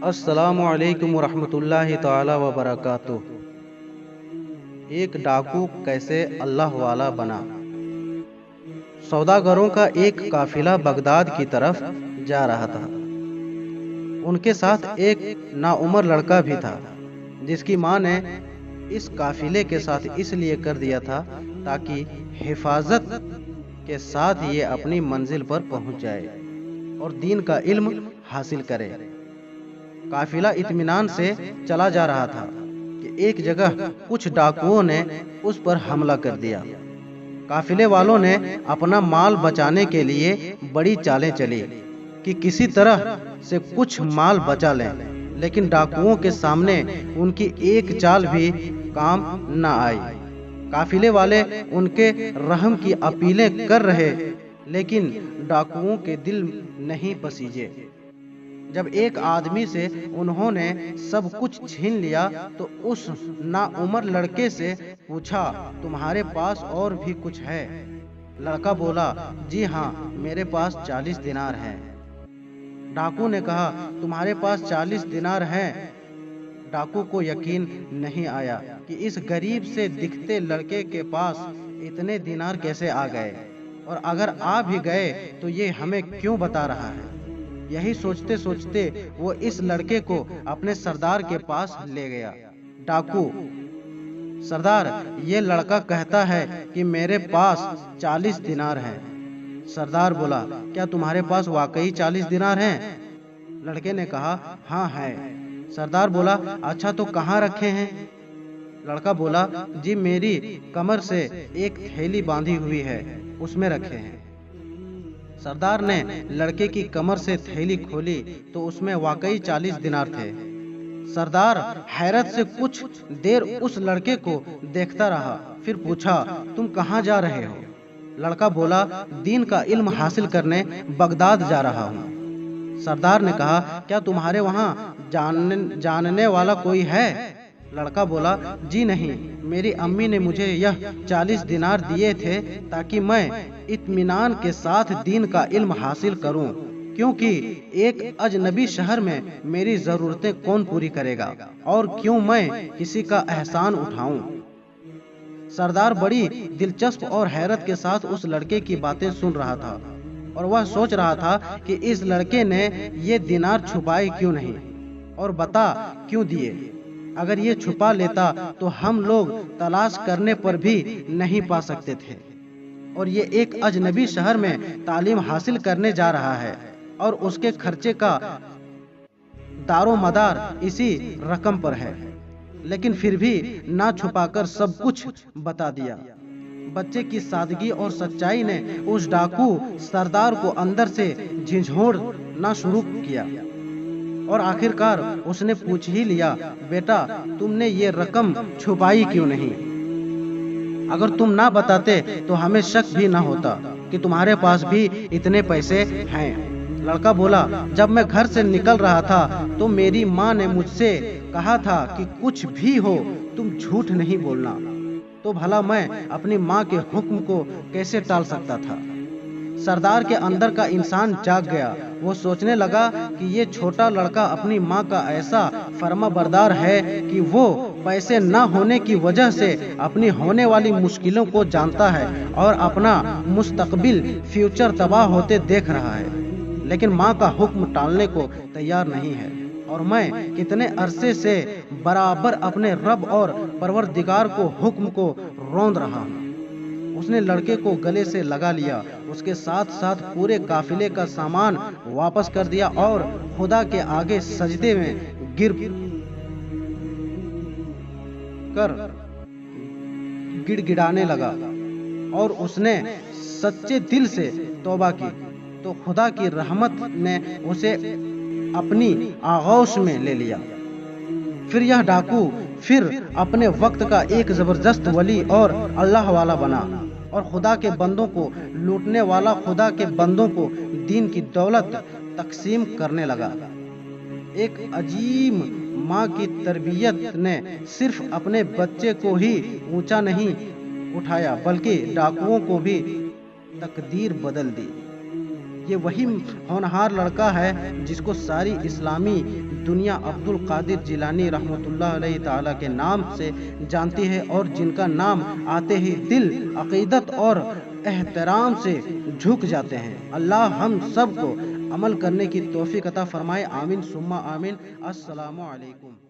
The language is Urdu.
السلام علیکم ورحمۃ اللہ تعالی وبرکاتہ۔ ایک ڈاکو کیسے اللہ والا بنا۔ سوداگروں کا ایک قافلہ بغداد کی طرف جا رہا تھا۔ ان کے ساتھ ایک ناعمر لڑکا بھی تھا جس کی ماں نے اس قافلے کے ساتھ اس لیے کر دیا تھا تاکہ حفاظت کے ساتھ یہ اپنی منزل پر پہنچ جائے اور دین کا علم حاصل کرے۔ قافلہ اطمینان سے چلا جا رہا تھا کہ ایک جگہ کچھ ڈاکوؤں نے اس پر حملہ کر دیا۔ قافلے والوں نے اپنا مال بچانے کے لیے بڑی چالیں چلی کہ کسی طرح سے کچھ مال بچا لیں، لیکن ڈاکوؤں کے سامنے ان کی ایک چال بھی کام نہ آئی۔ قافلے والے ان کے رحم کی اپیلیں کر رہے لیکن ڈاکوؤں کے دل نہیں پسیجے۔ جب ایک آدمی سے انہوں نے سب کچھ چھین لیا تو اس ناعمر لڑکے سے پوچھا، تمہارے پاس اور بھی کچھ ہے؟ لڑکا بولا، جی ہاں، میرے پاس 40 دینار ہیں۔ ڈاکو نے کہا، تمہارے پاس 40 دینار ہیں؟ ڈاکو کو یقین نہیں آیا کہ اس غریب سے دکھتے لڑکے کے پاس اتنے دینار کیسے آ گئے، اور اگر آ بھی گئے تو یہ ہمیں کیوں بتا رہا ہے۔ یہی سوچتے سوچتے وہ اس لڑکے کو اپنے سردار کے پاس لے گیا۔ ڈاکو، سردار، یہ لڑکا کہتا ہے کہ میرے پاس 40 دینار ہیں۔ سردار بولا، کیا تمہارے پاس واقعی 40 دینار ہیں؟ لڑکے نے کہا، ہاں ہے۔ سردار بولا، اچھا تو کہاں رکھے ہیں؟ لڑکا بولا، جی میری کمر سے ایک تھیلی باندھی ہوئی ہے، اس میں رکھے ہیں۔ سردار نے لڑکے کی کمر سے تھیلی کھولی تو اس میں واقعی 40 دینار تھے۔ سردار حیرت سے کچھ دیر اس لڑکے کو دیکھتا رہا، پھر پوچھا، تم کہاں جا رہے ہو؟ لڑکا بولا، دین کا علم حاصل کرنے بغداد جا رہا ہوں۔ سردار نے کہا، کیا تمہارے وہاں جاننے والا کوئی ہے؟ لڑکا بولا، جی نہیں، میری امی نے مجھے یہ 40 دینار دیے تھے تاکہ میں اطمینان کے ساتھ دین کا علم حاصل کروں، کیونکہ ایک اجنبی شہر میں میری ضرورتیں کون پوری کرے گا، اور کیوں میں کسی کا احسان اٹھاؤں۔ سردار بڑی دلچسپ اور حیرت کے ساتھ اس لڑکے کی باتیں سن رہا تھا، اور وہ سوچ رہا تھا کہ اس لڑکے نے یہ دینار چھپائے کیوں نہیں، اور بتا کیوں دیے۔ اگر یہ چھپا لیتا تو ہم لوگ تلاش کرنے پر بھی نہیں پا سکتے تھے، اور یہ ایک اجنبی شہر میں تعلیم حاصل کرنے جا رہا ہے اور اس کے خرچے کا دار و مدار اسی رقم پر ہے، لیکن پھر بھی نہ چھپا کر سب کچھ بتا دیا۔ بچے کی سادگی اور سچائی نے اس ڈاکو سردار کو اندر سے جھنجھوڑنا شروع کیا، اور آخر کار اس نے پوچھ ہی لیا، بیٹا تم نے یہ رقم چھپائی کیوں نہیں؟ اگر تم نہ بتاتے تو ہمیں شک بھی نہ ہوتا کہ تمہارے پاس بھی اتنے پیسے ہیں۔ لڑکا بولا، جب میں گھر سے نکل رہا تھا تو میری ماں نے مجھ سے کہا تھا کہ کچھ بھی ہو تم جھوٹ نہیں بولنا، تو بھلا میں اپنی ماں کے حکم کو کیسے ٹال سکتا تھا۔ سردار کے اندر کا انسان جاگ گیا۔ وہ سوچنے لگا کہ یہ چھوٹا لڑکا اپنی ماں کا ایسا فرما بردار ہے کہ وہ پیسے نہ ہونے کی وجہ سے اپنی ہونے والی مشکلوں کو جانتا ہے اور اپنا مستقبل فیوچر تباہ ہوتے دیکھ رہا ہے، لیکن ماں کا حکم ٹالنے کو تیار نہیں ہے، اور میں کتنے عرصے سے برابر اپنے رب اور پروردگار کو حکم کو روند رہا ہوں۔ اس نے لڑکے کو گلے سے لگا لیا، اس کے ساتھ ساتھ پورے قافلے کا سامان واپس کر دیا اور خدا کے آگے سجدے میں گر کر گڑ گڑانے لگا، اور اس نے سچے دل سے توبہ کی تو خدا کی رحمت نے اسے اپنی آغوش میں لے لیا۔ پھر یہ ڈاکو اپنے وقت کا ایک زبردست ولی اور اللہ والا بنا، اور خدا کے بندوں کو لوٹنے والا خدا کے بندوں کو دین کی دولت تقسیم کرنے لگا۔ ایک عظیم ماں کی تربیت نے صرف اپنے بچے کو ہی اونچا نہیں اٹھایا بلکہ ڈاکوؤں کو بھی تقدیر بدل دی۔ یہ وہی ہونہار لڑکا ہے جس کو ساری اسلامی دنیا عبد القادر جیلانی رحمۃ اللہ علیہ تعالیٰ کے نام سے جانتی ہے، اور جن کا نام آتے ہی دل عقیدت اور احترام سے جھک جاتے ہیں۔ اللہ ہم سب کو عمل کرنے کی توفیق عطا فرمائے، آمین ثم آمین۔ السلام علیکم۔